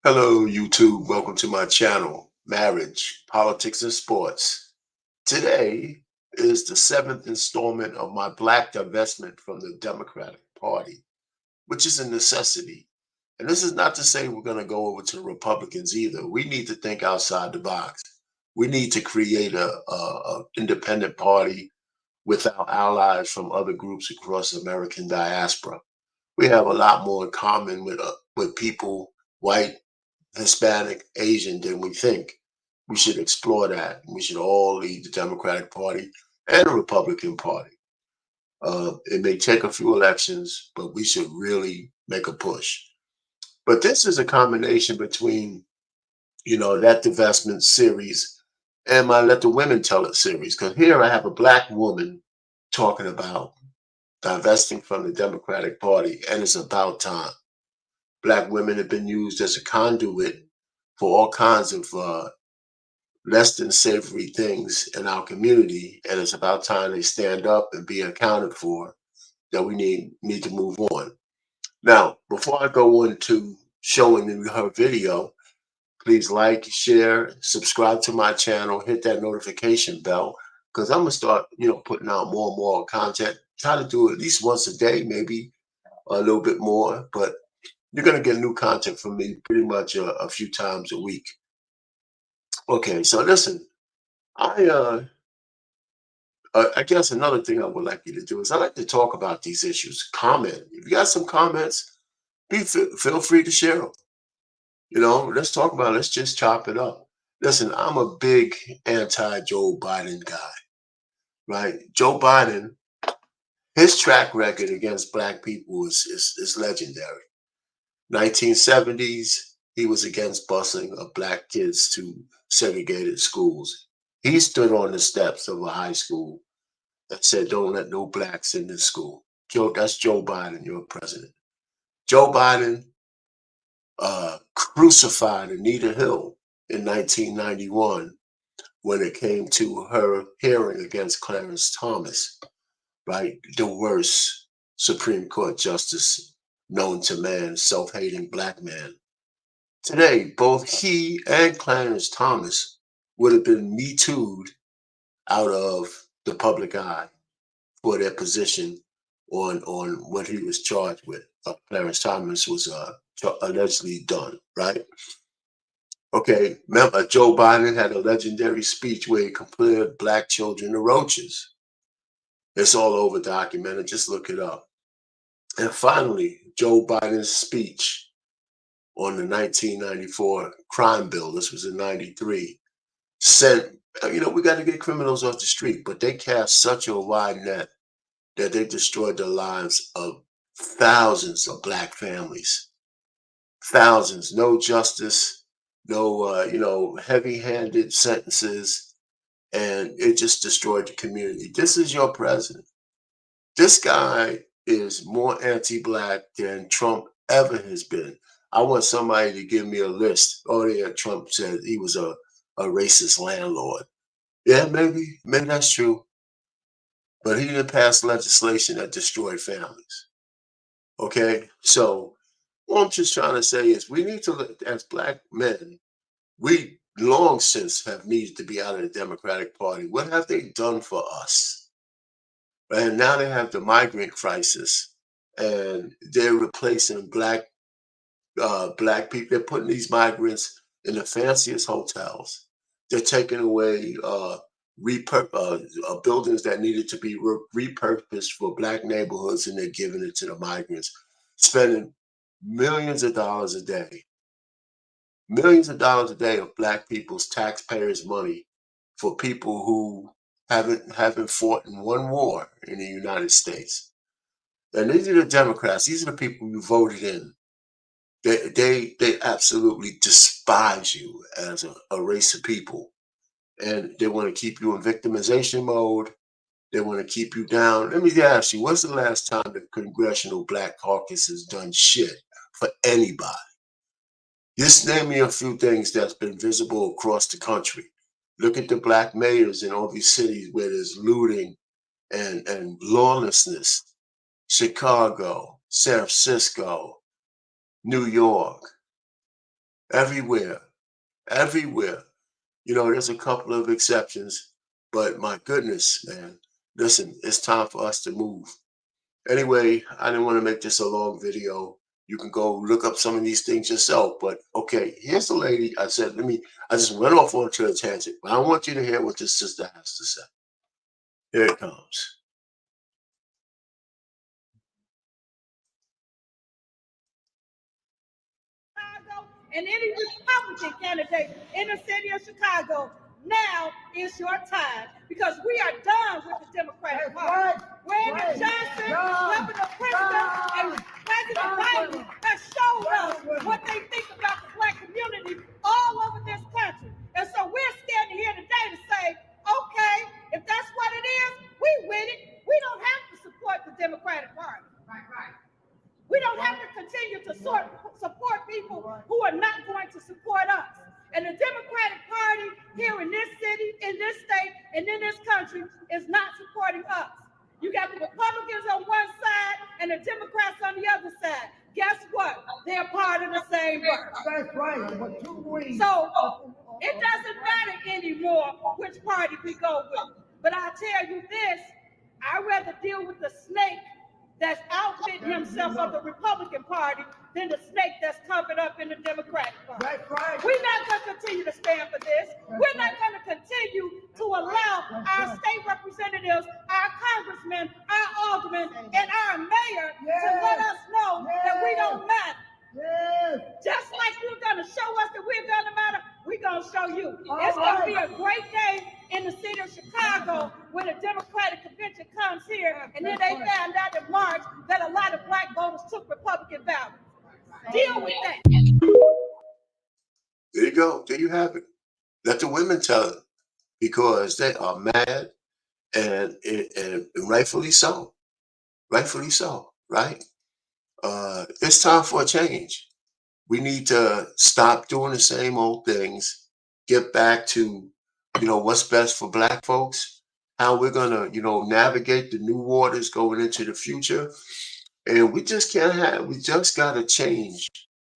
Hello, YouTube. Welcome to my channel, Marriage, Politics, and Sports. Today is the seventh installment of my Black divestment from the Democratic Party, which is a necessity. And this is not to say we're going to go over to the Republicans either. We need to think outside the box. We need to create a independent party with our allies from other groups across the American diaspora. We have a lot more in common with people, white, Hispanic, Asian than we think. We should explore that. We should all lead the Democratic Party and the Republican Party. It may take a few elections, but we should really make a push. But this is a combination between, that divestment series and my Let the Women Tell It series. Because here I have a black woman talking about divesting from the Democratic Party, and it's about time. Black women have been used as a conduit for all kinds of less than savory things in our community, and it's about time they stand up and be accounted for. That we need to move on. Now, before I go into showing you her video, please like, share, subscribe to my channel, hit that notification bell, because I'm gonna start, putting out more and more content. Try to do it at least once a day, maybe a little bit more, but you're gonna get new content from me pretty much a few times a week. Okay, so listen, I I guess another thing I would like you to do is I like to talk about these issues. Comment. If you got some comments, feel free to share them. Let's talk about it. Let's just chop it up. Listen, I'm a big anti-Joe Biden guy, right? Joe Biden, his track record against black people is legendary. 1970s, he was against busing of black kids to segregated schools. He stood on the steps of a high school that said, "Don't let no blacks in this school." That's Joe Biden, your president. Joe Biden crucified Anita Hill in 1991 when it came to her hearing against Clarence Thomas, right? The worst Supreme Court justice known to man, self-hating black man. Today, both he and Clarence Thomas would have been Me Too'd out of the public eye for their position on what he was charged with. Clarence Thomas was allegedly done, right? Okay, remember Joe Biden had a legendary speech where he compared black children to roaches. It's all over documented. Just look it up. And finally, Joe Biden's speech on the 1994 crime bill. This was in '93. Said, we got to get criminals off the street, but they cast such a wide net that they destroyed the lives of thousands of black families. Thousands, no justice, no, heavy-handed sentences, and it just destroyed the community. This is your president. This guy is more anti-black than Trump ever has been. I want somebody to give me a list. Oh yeah, Trump said he was a racist landlord. Yeah, maybe that's true. But he didn't pass legislation that destroyed families. Okay, so what I'm just trying to say is we need to, as black men, we long since have needed to be out of the Democratic Party. What have they done for us? And now they have the migrant crisis, and they're replacing black people. They're putting these migrants in the fanciest hotels. They're taking away buildings that needed to be repurposed for black neighborhoods, and they're giving it to the migrants, spending millions of dollars a day, millions of dollars a day of black people's taxpayers' money for people who haven't fought in one war in the United States. And these are the Democrats. These are the people you voted in. They absolutely despise you as a race of people, and they want to keep you in victimization mode. They want to keep you down. Let me ask you, when's the last time the Congressional Black Caucus has done shit for anybody? Just name me a few things that's been visible across the country. Look at the black mayors in all these cities where there's looting and lawlessness. Chicago, San Francisco, New York. everywhere, everywhere. You know, there's a couple of exceptions, but my goodness, man, listen, it's time for us to move. Anyway, I didn't want to make this a long video. You can go look up some of these things yourself. But okay, here's the lady. I said, I just went off onto a tangent, but I want you to hear what this sister has to say. Here it comes. And any Republican candidate in the city of Chicago, now is your time, because we are done with the Democratic Party. Brandon Johnson, Governor President, and President Biden have showed us what they think about the Black community all over this country. And so we're standing here today to say, okay, if that's what it is, we with it. We don't have to support the Democratic Party. Right. We don't have to continue to support people who are not going to support us. And the Democratic Party here in this city, in this state, and in this country is not supporting us. You got the Republicans on one side and the Democrats on the other side. Guess what? They're part of the same bird. That's right. So it doesn't matter anymore which party we go with. But I'll tell you this, I'd rather deal with the snake that's outfitting himself of the Republican Party than the snake that's covered up in the Democratic Party. That's right. We're not going to continue to stand for this. We're not going to continue to allow our state representatives, our congressmen, our aldermen, and our mayor to let us know that we don't matter. Just like you're going to show us that we're going to matter, we're going to show you. It's going to be a great day in the city of Chicago when the Democratic convention comes here, and then they found out in March that a lot of Black voters took Republican ballots. Deal with that. There you go. There you have it. Let the women tell it, because they are mad, and rightfully so. Rightfully so, right? It's time for a change. We need to stop doing the same old things, get back to, what's best for Black folks, how we're gonna, navigate the new waters going into the future. And we just we just gotta change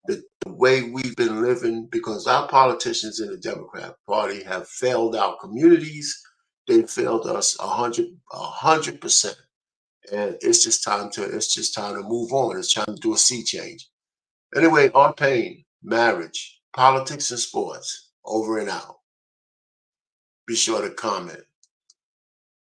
the way we've been living, because our politicians in the Democrat Party have failed our communities. They failed us 100%. And it's just time to move on. It's time to do a sea change. Anyway, on pain, marriage, politics, and sports, over and out. Be sure to comment.